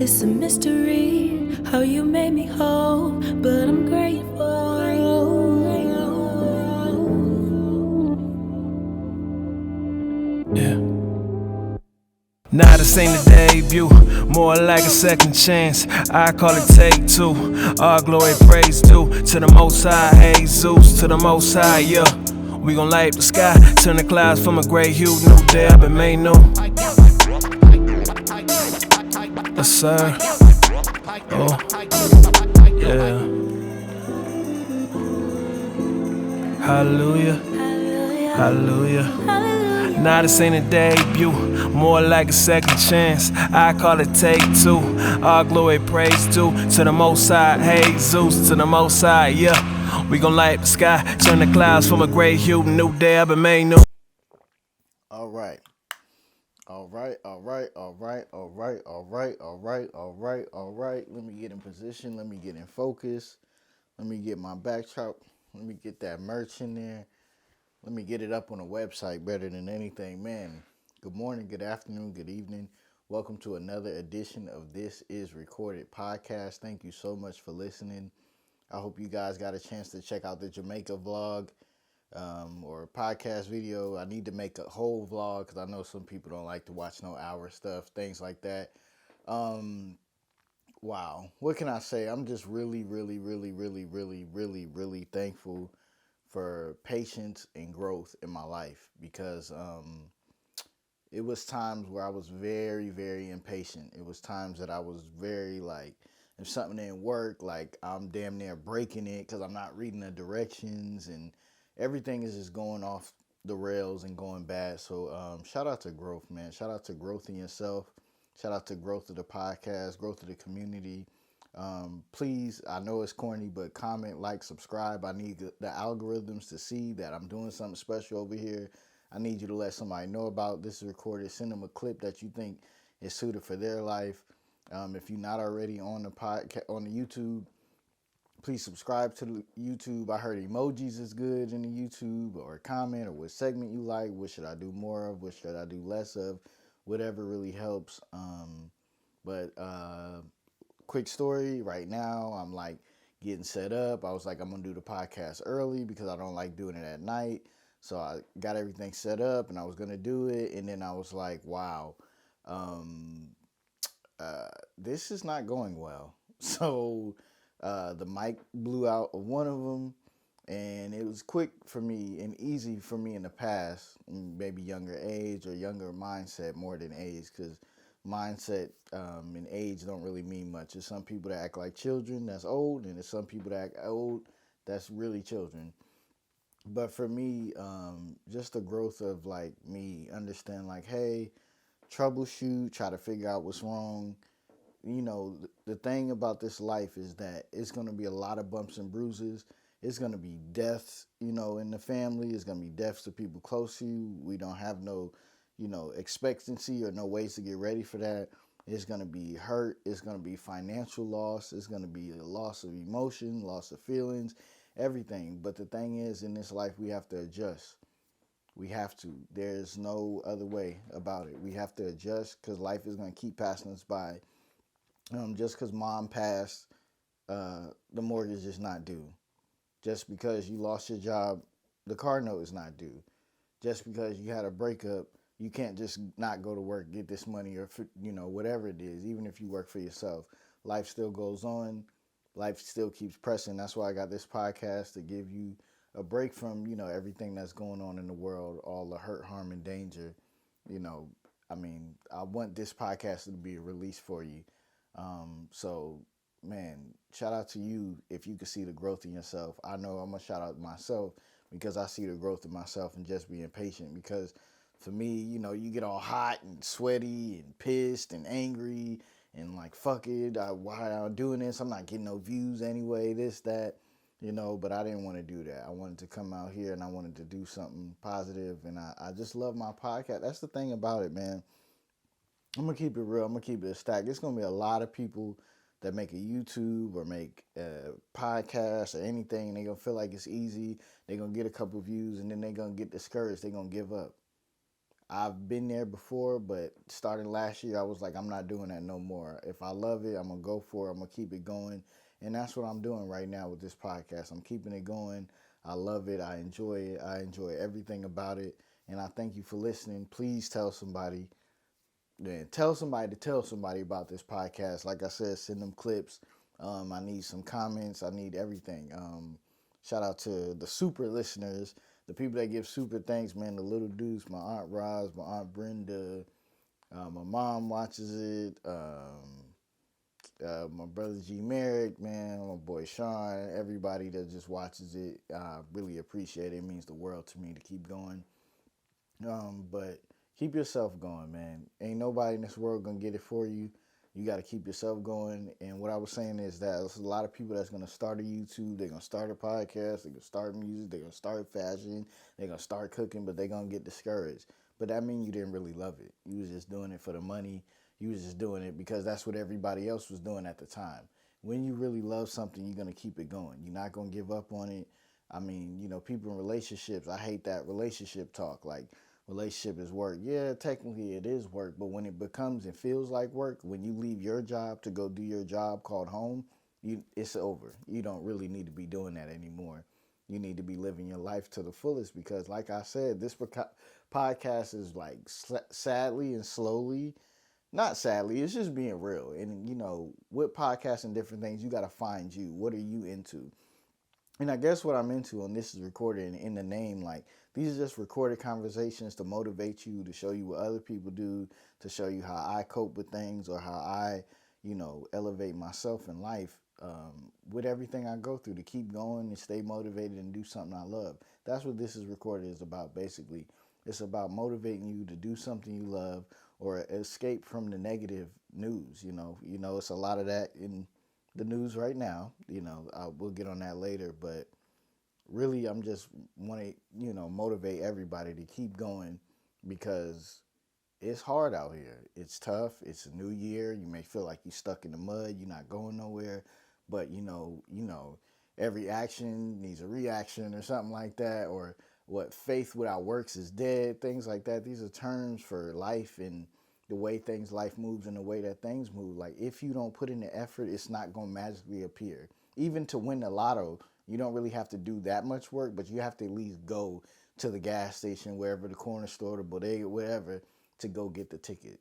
It's a mystery how you made me whole, but I'm grateful. Yeah. Nah, this ain't a debut, more like a second chance. I call it take two. All glory, praise due to the Most High, Jesus, to the Most High, yeah. We gon' light up the sky, turn the clouds from a gray hue. New day, I've been made new. Yes, sir. Oh, yeah. Hallelujah, hallelujah. Nah, this ain't a debut, more like a second chance. I call it take two. All glory, praise due to the Most High, hey Zeus, to the Most High, yeah. We gon' light up the sky, turn the clouds from a gray hue. New day, I've been made new. All right. All right, all right, all right, all right, all right, all right, all right, all right. Let me get in position. Let me get in focus. Let me get my backdrop. Let me get that merch in there. Let me get it up on the website better than anything. Man, good morning, good afternoon, good evening. Welcome to another edition of This Is Recorded podcast. Thank you so much for listening. I hope you guys got a chance to check out the Jamaica vlog. Or a podcast video. I need to make a whole vlog because I know some people don't like to watch no hour stuff, things like that. Wow. What can I say? I'm just really, really, really, really, really, really, really thankful for patience and growth in my life because it was times where I was very, very impatient. It was times that I was very like, if something didn't work, like I'm damn near breaking it because I'm not reading the directions and everything is just going off the rails and going bad. So shout out to growth, man. Shout out to growth in yourself. Shout out to growth of the podcast, growth of the community. Please, I know it's corny, but comment, like, subscribe. I need the algorithms to see that I'm doing something special over here. I need you to let somebody know about this is recorded. Send them a clip that you think is suited for their life. If you're not already on the podcast, on the YouTube, please subscribe to the YouTube. I heard emojis is good in the YouTube, or comment, or what segment you like. What should I do more of? What should I do less of? Whatever really helps. But quick story right now, I'm like getting set up. I was like, I'm gonna do the podcast early because I don't like doing it at night. So I got everything set up and I was gonna do it, and then I was like, wow, um, this is not going well. So the mic blew out of one of them, and it was quick for me and easy for me in the past, maybe younger age or younger mindset more than age, because mindset and age don't really mean much. There's some people that act like children, that's old, and there's some people that act old, that's really children. But for me, just the growth of like me understand like, hey, troubleshoot, try to figure out what's wrong. The thing about this life is that it's going to be a lot of bumps and bruises. It's going to be deaths, in the family. It's going to be deaths to people close to you. We don't have no, expectancy or no ways to get ready for that. It's going to be hurt. It's going to be financial loss. It's going to be a loss of emotion, loss of feelings, everything. But the thing is, in this life, we have to adjust. We have to. There's no other way about it. We have to adjust because life is going to keep passing us by. Just because mom passed, the mortgage is not due. Just because you lost your job, the car note is not due. Just because you had a breakup, you can't just not go to work, get this money, or whatever it is. Even if you work for yourself, life still goes on. Life still keeps pressing. That's why I got this podcast to give you a break from everything that's going on in the world, all the hurt, harm, and danger. You know, I want this podcast to be a release for you. So, man, shout out to you if you can see the growth in yourself. I know I'm gonna shout out myself because I see the growth in myself and just being patient. Because for me, you get all hot and sweaty and pissed and angry and like, fuck it, why am I doing this? I'm not getting no views anyway, this, that, but I didn't want to do that. I wanted to come out here and I wanted to do something positive, and I just love my podcast. That's the thing about it, man. I'm gonna keep it real. I'm gonna keep it a stack. It's gonna be a lot of people that make a YouTube or make a podcast or anything, and they gonna feel like it's easy. They're gonna get a couple views, and then they're gonna get discouraged. They're gonna give up. I've been there before, but starting last year, I was like, I'm not doing that no more. If I love it, I'm going to go for it. I'm going to keep it going. And that's what I'm doing right now with this podcast. I'm keeping it going. I love it. I enjoy it. I enjoy everything about it. And I thank you for listening. Please tell somebody. Then tell somebody to tell somebody about this podcast. Like I said, send them clips. I need some comments. I need everything. Shout out to the super listeners, the people that give super thanks, man. The little dudes, my Aunt Roz, my Aunt Brenda, my mom watches it. My brother G Merrick, man, my boy Sean, everybody that just watches it, I really appreciate it. It means the world to me to keep going. But keep yourself going, man. Ain't nobody in this world gonna get it for you. You got to keep yourself going. And what I was saying is that there's a lot of people that's gonna start a YouTube, they're gonna start a podcast, they're gonna start music, they're gonna start fashion, they're gonna start cooking, but they're gonna get discouraged. But that means you didn't really love it. You was just doing it for the money. You was just doing it because that's what everybody else was doing at the time. When you really love something, you're gonna keep it going. You're not gonna give up on it. I mean, people in relationships, I hate that relationship talk. Like, relationship is work. Yeah, technically it is work, but when it becomes and feels like work, when you leave your job to go do your job called home, it's over. You don't really need to be doing that anymore. You need to be living your life to the fullest because, like I said, this podcast is like sadly and slowly, not sadly, it's just being real. And, with podcasts and different things, you got to find you. What are you into? And I guess what I'm into, and this is recorded in the name, like these are just recorded conversations to motivate you, to show you what other people do, to show you how I cope with things or how I, elevate myself in life with everything I go through to keep going and stay motivated and do something I love. That's what this is recorded is about, basically. It's about motivating you to do something you love or escape from the negative news. It's a lot of that in the news right now. We'll get on that later, but really I'm just want to, motivate everybody to keep going because it's hard out here. It's tough. It's a new year. You may feel like you're stuck in the mud. You're not going nowhere, but every action needs a reaction or something like that, or what faith without works is dead, things like that. These are terms for life and the way life moves and the way that things move. Like, if you don't put in the effort, it's not going to magically appear. Even to win the lotto, you don't really have to do that much work, but you have to at least go to the gas station, wherever, the corner store, the bodega, whatever, to go get the ticket.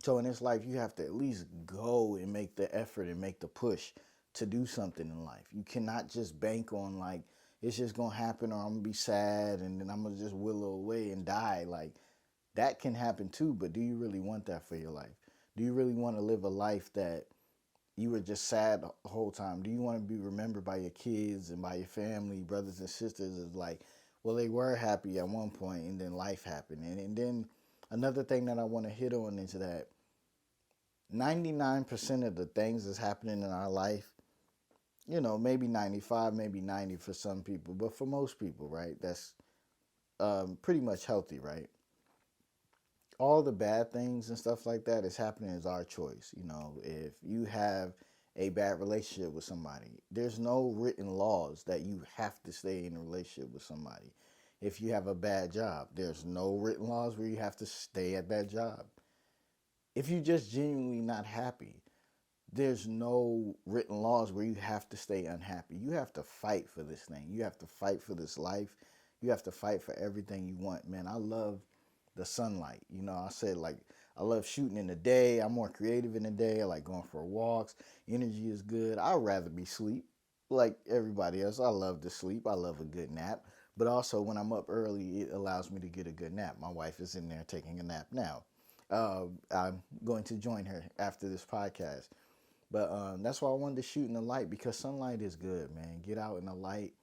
So in this life, you have to at least go and make the effort and make the push to do something in life. You cannot just bank on, like, it's just going to happen or I'm going to be sad and then I'm going to just willow away and die. Like, that can happen too, but do you really want that for your life? Do you really want to live a life that you were just sad the whole time? Do you want to be remembered by your kids and by your family, brothers and sisters, as like, well, they were happy at one point and then life happened? And then another thing that I want to hit on is that 99% of the things that's happening in our life, maybe 95, maybe 90 for some people, but for most people, right, that's pretty much healthy, right? All the bad things and stuff like that is happening is our choice. If you have a bad relationship with somebody, there's no written laws that you have to stay in a relationship with somebody. If you have a bad job, there's no written laws where you have to stay at that job. If you're just genuinely not happy, there's no written laws where you have to stay unhappy. You have to fight for this thing. You have to fight for this life. You have to fight for everything you want. Man, I love the sunlight. I said, like, I love shooting in the day. I'm more creative in the day. I like going for walks. Energy is good. I'd rather be asleep like everybody else. I love to sleep. I love a good nap. But also when I'm up early, it allows me to get a good nap. My wife is in there taking a nap now. I'm going to join her after this podcast. But that's why I wanted to shoot in the light, because sunlight is good, man. Get out in the light.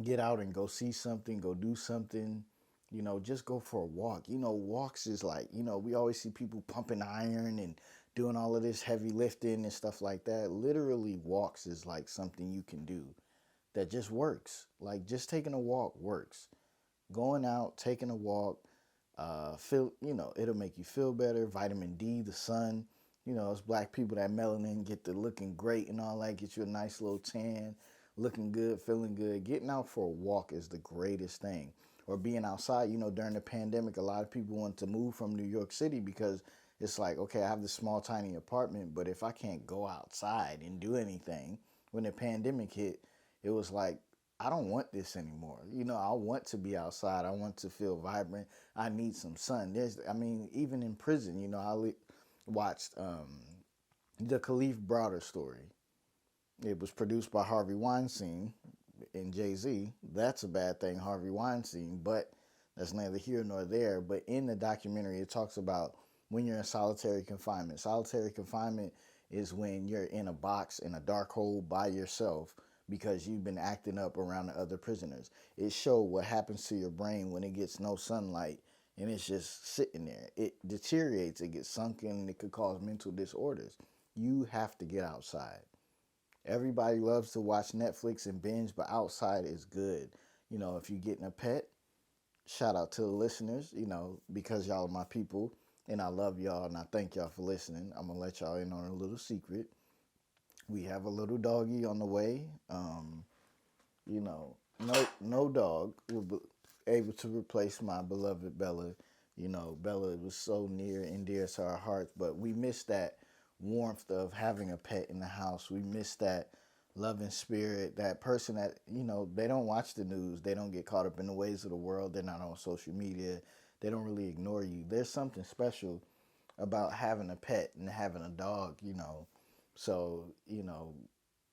Get out and go see something. Go do something. Just go for a walk. Walks is like, we always see people pumping iron and doing all of this heavy lifting and stuff like that. Literally, walks is like something you can do that just works. Like, just taking a walk works. Going out, taking a walk, it'll make you feel better. Vitamin D, the sun, us black people, that melanin, get to looking great and all that, get you a nice little tan, looking good, feeling good. Getting out for a walk is the greatest thing. or being outside. You know, during the pandemic, a lot of people want to move from New York City because it's like, okay, I have this small, tiny apartment, but if I can't go outside and do anything, when the pandemic hit, it was like, I don't want this anymore. You know, I want to be outside. I want to feel vibrant. I need some sun. I mean, even in prison, you know, watched the Khalif Browder story. It was produced by Harvey Weinstein and Jay-Z. That's a bad thing, Harvey Weinstein, but that's neither here nor there. But in the documentary, it talks about when you're in solitary confinement. Solitary confinement is when you're in a box in a dark hole by yourself because you've been acting up around the other prisoners. It showed what happens to your brain when it gets no sunlight and it's just sitting there. It deteriorates, it gets sunken, and it could cause mental disorders. You have to get outside. Everybody loves to watch Netflix and binge, but outside is good. You know, if you're getting a pet, shout out to the listeners, you know, because y'all are my people and I love y'all and I thank y'all for listening. I'm going to let y'all in on a little secret. We have a little doggy on the way. You know, no dog will be able to replace my beloved Bella. You know, Bella was so near and dear to our hearts, but we miss that warmth of having a pet in the house. We miss that loving spirit, that person that, you know, they don't watch the news. They don't get caught up in the ways of the world. They're not on social media. They don't really ignore you. There's something special about having a pet and having a dog, you know. So, you know,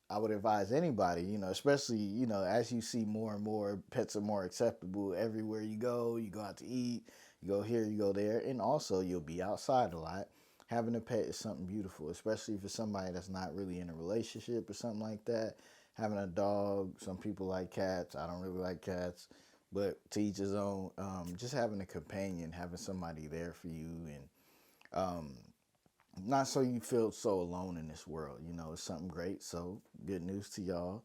I would advise anybody, you know, especially, you know, as you see more and more, pets are more acceptable everywhere you go out to eat, you go here, you go there, and also you'll be outside a lot. Having a pet is something beautiful, especially for somebody that's not really in a relationship or something like that. Having a dog, some people like cats. I don't really like cats, but to each his own. Just having a companion, having somebody there for you, and not so you feel so alone in this world. You know, it's something great. So good news to y'all.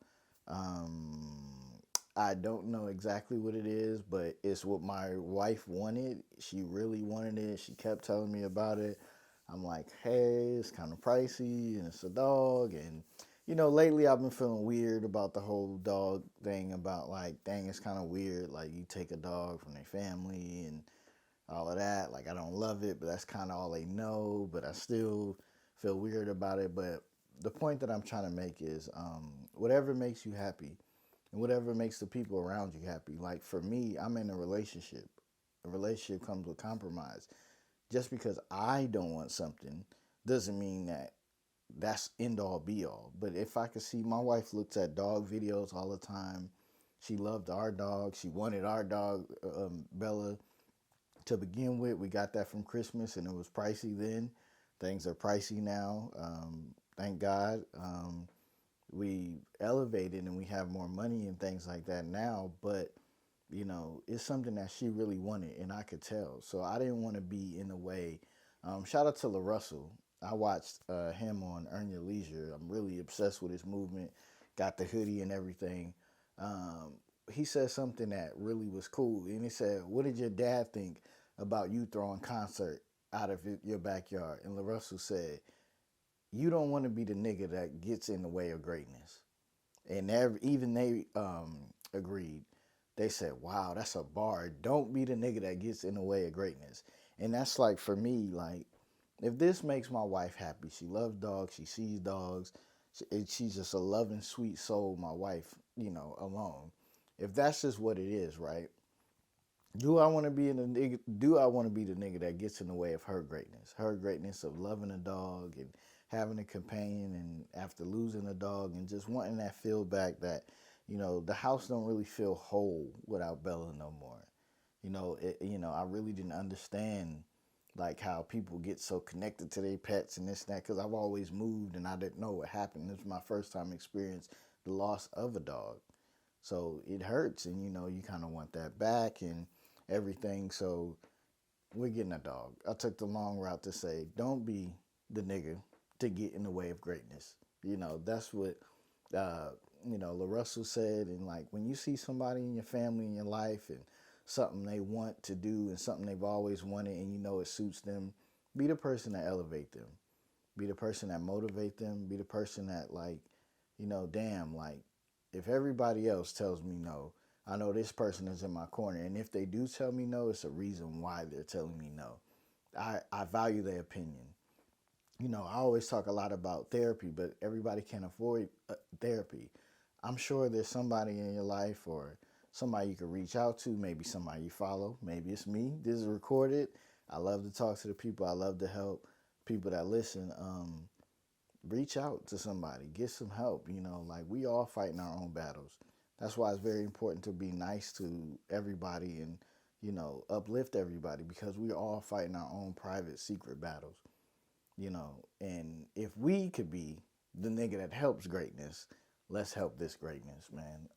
I don't know exactly what it is, but it's what my wife wanted. She really wanted it. She kept telling me about it. I'm like, hey, it's kind of pricey and it's a dog. And, you know, lately I've been feeling weird about the whole dog thing about like, dang, it's kind of weird. Like you take a dog from their family and all of that. Like I don't love it, but that's kind of all they know. But I still feel weird about it. But the point that I'm trying to make is whatever makes you happy and whatever makes the people around you happy. Like for me, I'm in a relationship. A relationship comes with compromise. Just because I don't want something doesn't mean that that's end all be all. But if I could see, my wife looks at dog videos all the time. She loved our dog. She wanted our dog, Bella, to begin with. We got that from Christmas and it was pricey then. Things are pricey now. Thank God. We elevated and we have more money and things like that now, but you know, it's something that she really wanted and I could tell. So I didn't want to be in the way. Shout out to LaRussell. I watched him on Earn Your Leisure. I'm really obsessed with his movement. Got the hoodie and everything. He said something that really was cool. And he said, what did your dad think about you throwing concert out of your backyard? And LaRussell said, you don't want to be the nigga that gets in the way of greatness. And even they agreed. They said, wow, that's a bar. Don't be the nigga that gets in the way of greatness. And that's like, for me, like, if this makes my wife happy, she loves dogs, she sees dogs, she's just a loving, sweet soul, my wife, you know, alone. If that's just what it is, right? Do I want to be the nigga that gets in the way of her greatness of loving a dog and having a companion, and after losing a dog and just wanting that feel back that, you know, the house don't really feel whole without Bella no more. You know, I really didn't understand like how people get so connected to their pets and this and that, because I've always moved and I didn't know what happened. This was my first time experience the loss of a dog. So it hurts, and you know, you kind of want that back and everything. So we're getting a dog. I took the long route to say, don't be the nigga to get in the way of greatness. You know, that's what, you know, LaRussell said. And like, when you see somebody in your family, in your life, and something they want to do and something they've always wanted and you know it suits them, be the person that elevate them. Be the person that motivate them. Be the person that, like, you know, damn, like, if everybody else tells me no, I know this person is in my corner. And if they do tell me no, it's a reason why they're telling me no. I value their opinion. I always talk a lot about therapy, but everybody can't afford therapy. I'm sure there's somebody in your life or somebody you can reach out to, maybe somebody you follow. Maybe it's me. This is recorded. I love to talk to the people. I love to help people that listen. Reach out to somebody, get some help. Like we all fighting our own battles. That's why it's very important to be nice to everybody and, uplift everybody because we're all fighting our own private secret battles. And if we could be the nigga that helps greatness, let's help this greatness, man.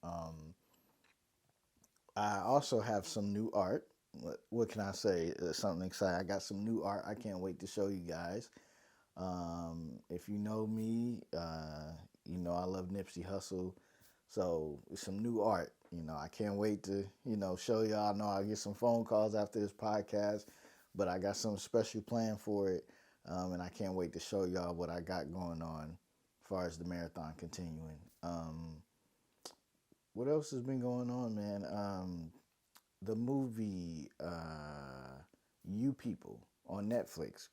I also have some new art. What can I say? Something exciting. I got some new art. I can't wait to show you guys. If you know me, you know I love Nipsey Hussle. So it's some new art. I can't wait to, show y'all. I know I'll get some phone calls after this podcast, but I got something special planned for it. And I can't wait to show y'all what I got going on as far as the marathon continuing. What else has been going on, man? The movie You People on Netflix.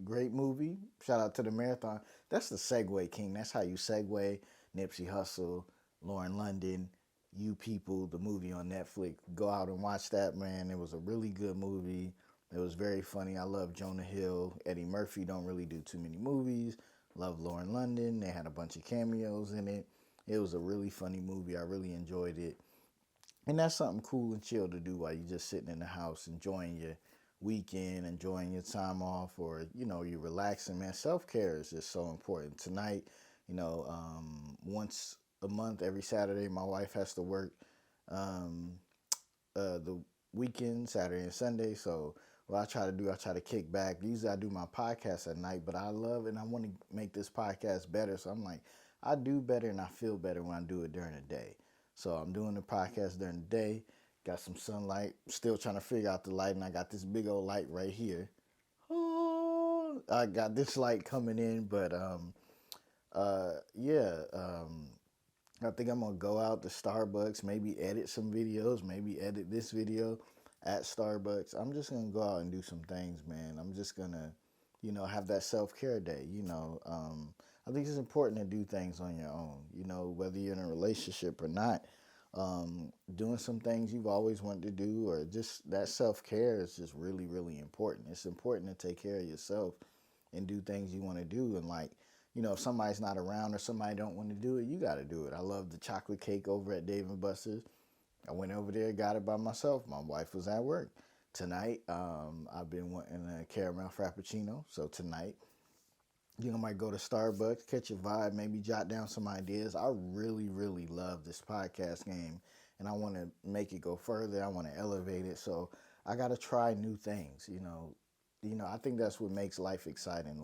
Great movie. Shout out to the marathon. That's the segue king. That's how you segue. Nipsey Hussle, Lauren London, You People, the movie on Netflix. Go out and watch that, man. It was a really good movie. It was very funny. I love Jonah Hill. Eddie Murphy don't really do too many movies. Love Lauren London. They had a bunch of cameos in it. It was a really funny movie. I really enjoyed it. And that's something cool and chill to do while you're just sitting in the house enjoying your weekend, enjoying your time off, or, you're relaxing, man. Self-care is just so important. Tonight, once a month, every Saturday, my wife has to work the weekend, Saturday and Sunday. So what I try to do, I try to kick back. Usually I do my podcast at night, but I love and I want to make this podcast better. So I'm like, I do better and I feel better when I do it during the day. So I'm doing the podcast during the day. Got some sunlight. Still trying to figure out the light, and I got this big old light right here. Oh, I got this light coming in, but I think I'm gonna go out to Starbucks, maybe edit some videos, maybe edit this video at Starbucks. I'm just gonna go out and do some things, man. I'm just gonna, have that self-care day. I think it's important to do things on your own. Whether you're in a relationship or not, doing some things you've always wanted to do, or just that self-care is just really, really important. It's important to take care of yourself and do things you want to do. And if somebody's not around or somebody don't want to do it, you got to do it. I love the chocolate cake over at Dave & Buster's. I went over there, got it by myself. My wife was at work. Tonight, I've been wanting a caramel frappuccino. So tonight, I might go to Starbucks, catch a vibe, maybe jot down some ideas. I really, really love this podcast game, and I want to make it go further. I want to elevate it. So I got to try new things. I think that's what makes life exciting.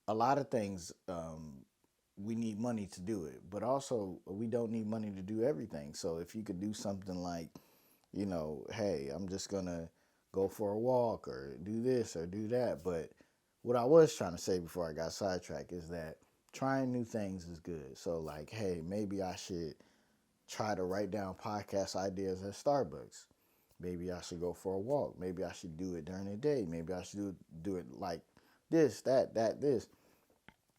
A lot of things we need money to do it, but also we don't need money to do everything. So if you could do something like, hey, I'm just going to go for a walk or do this or do that. But what I was trying to say before I got sidetracked is that trying new things is good. So hey, maybe I should try to write down podcast ideas at Starbucks. Maybe I should go for a walk. Maybe I should do it during the day. Maybe I should do it like this, that, this.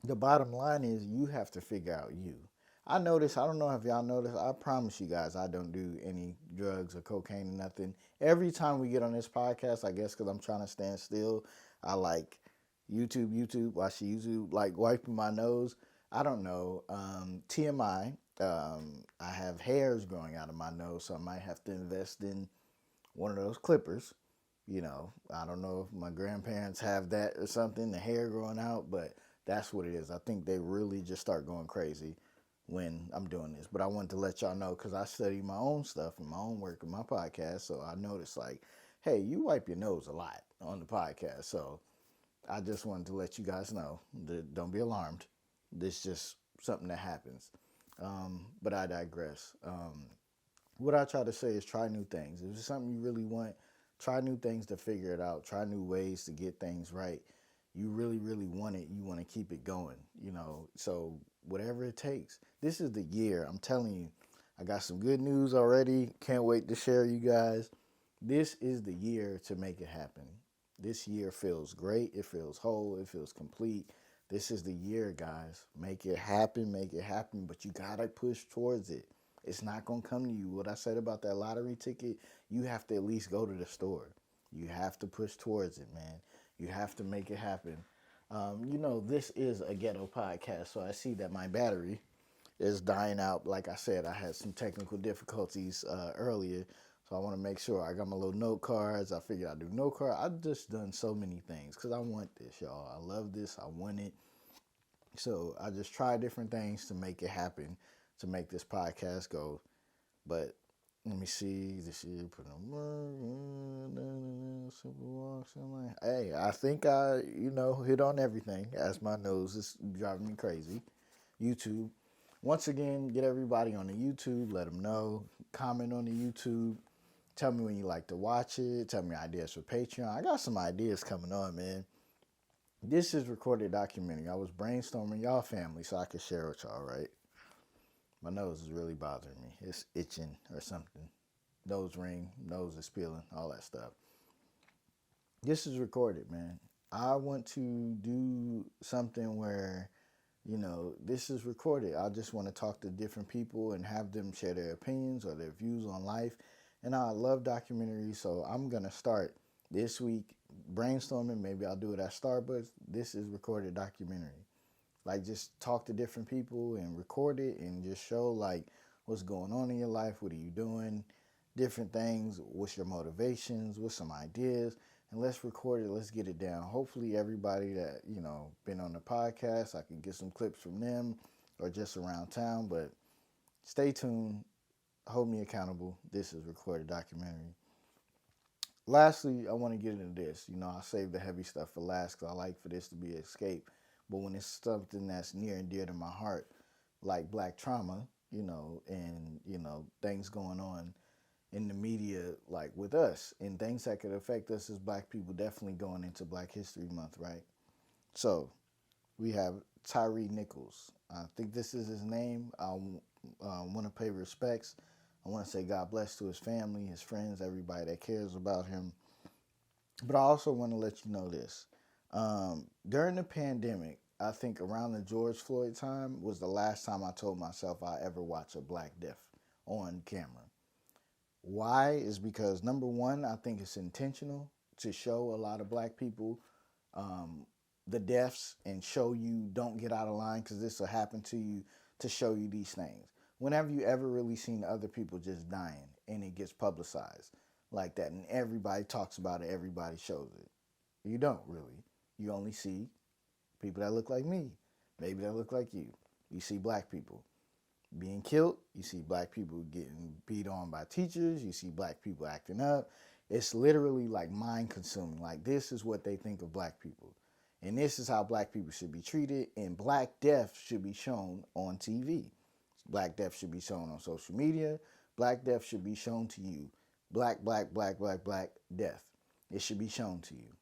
The bottom line is you have to figure out you. I notice, I don't know if y'all notice, I promise you guys I don't do any drugs or cocaine or nothing. Every time we get on this podcast, I guess because I'm trying to stand still, I YouTube, watching YouTube, wiping my nose. I don't know. TMI, I have hairs growing out of my nose, so I might have to invest in one of those clippers. I don't know if my grandparents have that or something, the hair growing out, but that's what it is. I think they really just start going crazy when I'm doing this. But I wanted to let y'all know because I study my own stuff and my own work and my podcast. So I noticed hey, you wipe your nose a lot on the podcast. So I just wanted to let you guys know that don't be alarmed. This is just something that happens. But I digress. What I try to say is try new things. If it's something you really want, try new things to figure it out. Try new ways to get things right. You really, really want it. You want to keep it going, So whatever it takes. This is the year. I'm telling you, I got some good news already. Can't wait to share you guys. This is the year to make it happen. This year feels great. It feels whole. It feels complete. This is the year, guys. Make it happen. Make it happen. But you got to push towards it. It's not going to come to you. What I said about that lottery ticket, you have to at least go to the store. You have to push towards it, man. You have to make it happen. This is a ghetto podcast, so I see that my battery is dying out. Like I said, I had some technical difficulties earlier, so I want to make sure I got my little note cards. I figured I'd do note card. I've just done so many things because I want this, y'all. I love this. I want it. So I just try different things to make it happen, to make this podcast go. But let me see. This year, put on work. Hey, I think I, hit on everything as my nose is driving me crazy. YouTube. Once again, get everybody on the YouTube. Let them know. Comment on the YouTube. Tell me when you like to watch it. Tell me ideas for Patreon. I got some ideas coming on, man. This is recorded documentary. I was brainstorming y'all family so I could share with y'all, right? My nose is really bothering me. It's itching or something. Nose ring, nose is peeling, all that stuff. This is recorded, man. I want to do something where, this is recorded. I just want to talk to different people and have them share their opinions or their views on life. And I love documentaries, so I'm going to start this week brainstorming. Maybe I'll do it at Starbucks. This is recorded documentary. Like, just talk to different people and record it and just show, like, what's going on in your life. What are you doing? Different things. What's your motivations? What's some ideas? And let's record it. Let's get it down. Hopefully everybody that, been on the podcast, I can get some clips from them or just around town. But stay tuned. Hold me accountable. This is recorded documentary. Lastly, I want to get into this. I save the heavy stuff for last because I like for this to be an escape. But when it's something that's near and dear to my heart, like black trauma, and, things going on in the media, like with us, and things that could affect us as black people, definitely going into Black History Month, right? So we have Tyre Nichols. I think this is his name. I want to pay respects. I want to say God bless to his family, his friends, everybody that cares about him. But I also want to let you know this. During the pandemic, I think around the George Floyd time was the last time I told myself I ever watch a black death on camera. Why is because, number one, I think it's intentional to show a lot of black people the deaths and show you don't get out of line because this will happen to you, to show you these things. Whenever you ever really seen other people just dying and it gets publicized like that and everybody talks about it, everybody shows it. You don't really. You only see people that look like me, maybe that look like you. You see black people being killed. You see black people getting beat on by teachers. You see black people acting up. It's literally like mind consuming. Like, this is what they think of black people. And this is how black people should be treated. And black death should be shown on TV. Black death should be shown on social media. Black death should be shown to you. Black death. It should be shown to you.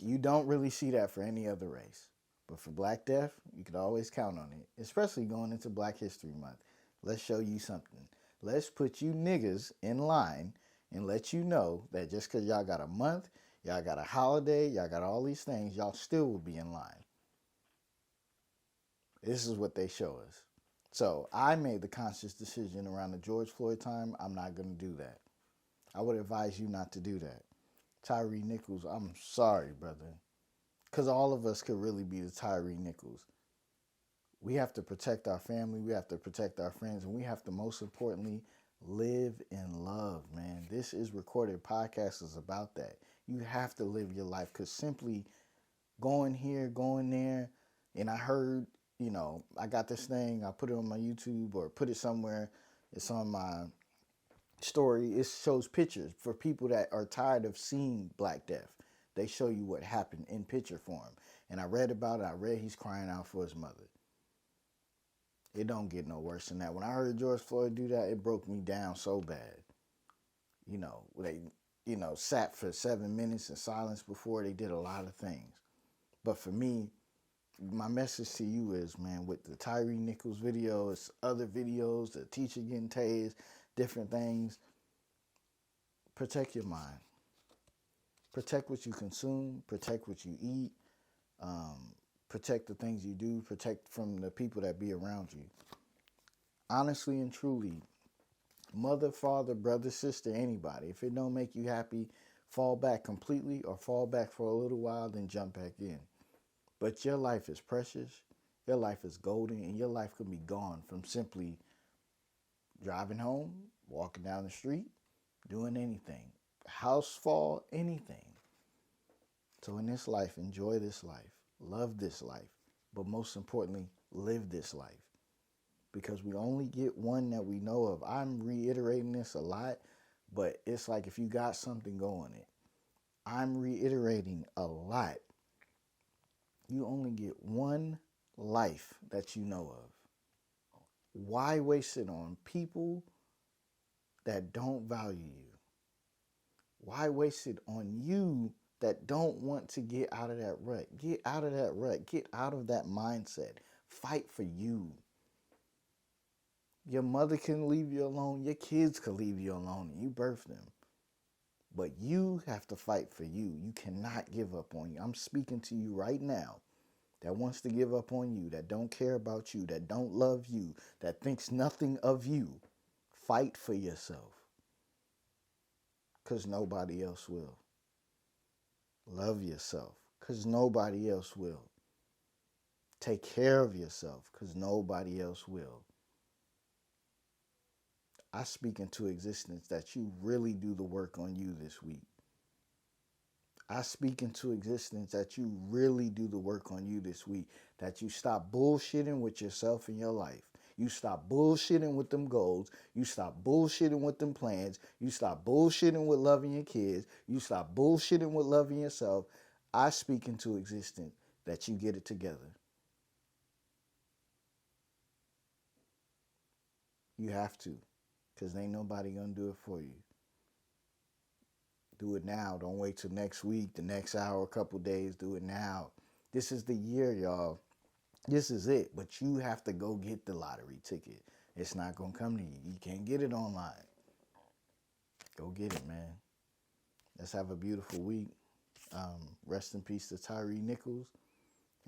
You don't really see that for any other race. But for Black death, you could always count on it, especially going into Black History Month. Let's show you something. Let's put you niggas in line and let you know that just because y'all got a month, y'all got a holiday, y'all got all these things, y'all still will be in line. This is what they show us. So I made the conscious decision around the George Floyd time, I'm not going to do that. I would advise you not to do that. Tyre Nichols, I'm sorry, brother. Because all of us could really be the Tyre Nichols. We have to protect our family. We have to protect our friends. And we have to, most importantly, live in love, man. This is recorded podcast is about that. You have to live your life because simply going here, going there, and I heard, I got this thing, I put it on my YouTube or put it somewhere. It's on my story. It shows pictures for people that are tired of seeing Black death. They show you what happened in picture form. And I read about it. I read he's crying out for his mother. It don't get no worse than that. When I heard George Floyd do that, it broke me down so bad. They, sat for 7 minutes in silence before they did a lot of things. But for me, my message to you is, man, with the Tyre Nichols videos, other videos, the teacher getting tased, different things, protect your mind. Protect what you consume, protect what you eat, protect the things you do, protect from the people that be around you. Honestly and truly, mother, father, brother, sister, anybody, if it don't make you happy, fall back completely or fall back for a little while, then jump back in. But your life is precious, your life is golden, and your life can be gone from simply driving home, walking down the street, doing anything. House fall, anything. So in this life, enjoy this life, love this life, but most importantly, live this life. Because we only get one that we know of. I'm reiterating this a lot, but it's like if you got something going it. I'm reiterating a lot. You only get one life that you know of. Why waste it on people that don't value you? Why waste it on you that don't want to get out of that rut? Get out of that rut. Get out of that mindset. Fight for you. Your mother can leave you alone. Your kids can leave you alone and you birth them. But you have to fight for you. You cannot give up on you. I'm speaking to you right now that wants to give up on you, that don't care about you, that don't love you, that thinks nothing of you. Fight for yourself. Because nobody else will. Love yourself. Because nobody else will. Take care of yourself. Because nobody else will. I speak into existence that you really do the work on you this week. I speak into existence that you really do the work on you this week. That you stop bullshitting with yourself and your life. You stop bullshitting with them goals. You stop bullshitting with them plans. You stop bullshitting with loving your kids. You stop bullshitting with loving yourself. I speak into existence that you get it together. You have to. Because ain't nobody going to do it for you. Do it now. Don't wait till next week, the next hour, a couple days. Do it now. This is the year, y'all. This is it. But you have to go get the lottery ticket. It's not going to come to you. You can't get it online. Go get it, man. Let's have a beautiful week. Rest in peace to Tyre Nichols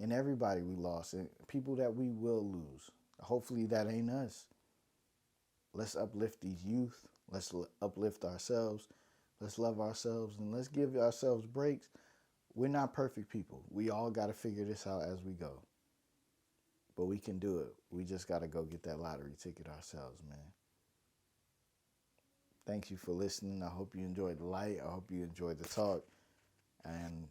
and everybody we lost and people that we will lose. Hopefully that ain't us. Let's uplift these youth. Let's uplift ourselves. Let's love ourselves and let's give ourselves breaks. We're not perfect people. We all got to figure this out as we go. But we can do it. We just got to go get that lottery ticket ourselves, man. Thank you for listening. I hope you enjoyed the light. I hope you enjoyed the talk. And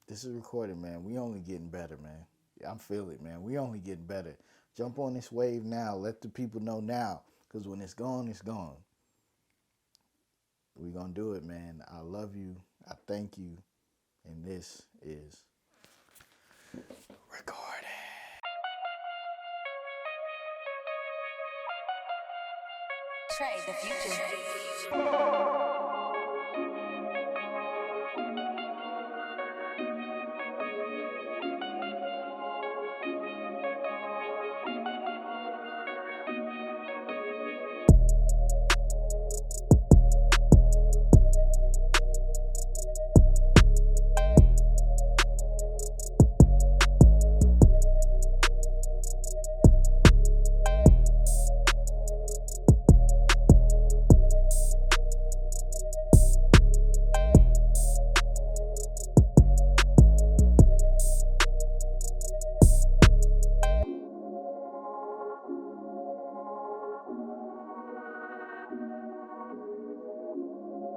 this is recorded, man. We only getting better, man. I feel it, man. We only getting better. Jump on this wave now. Let the people know now. Because when it's gone, it's gone. We're going to do it, man. I love you. I thank you. And this is recorded. Trey, the future.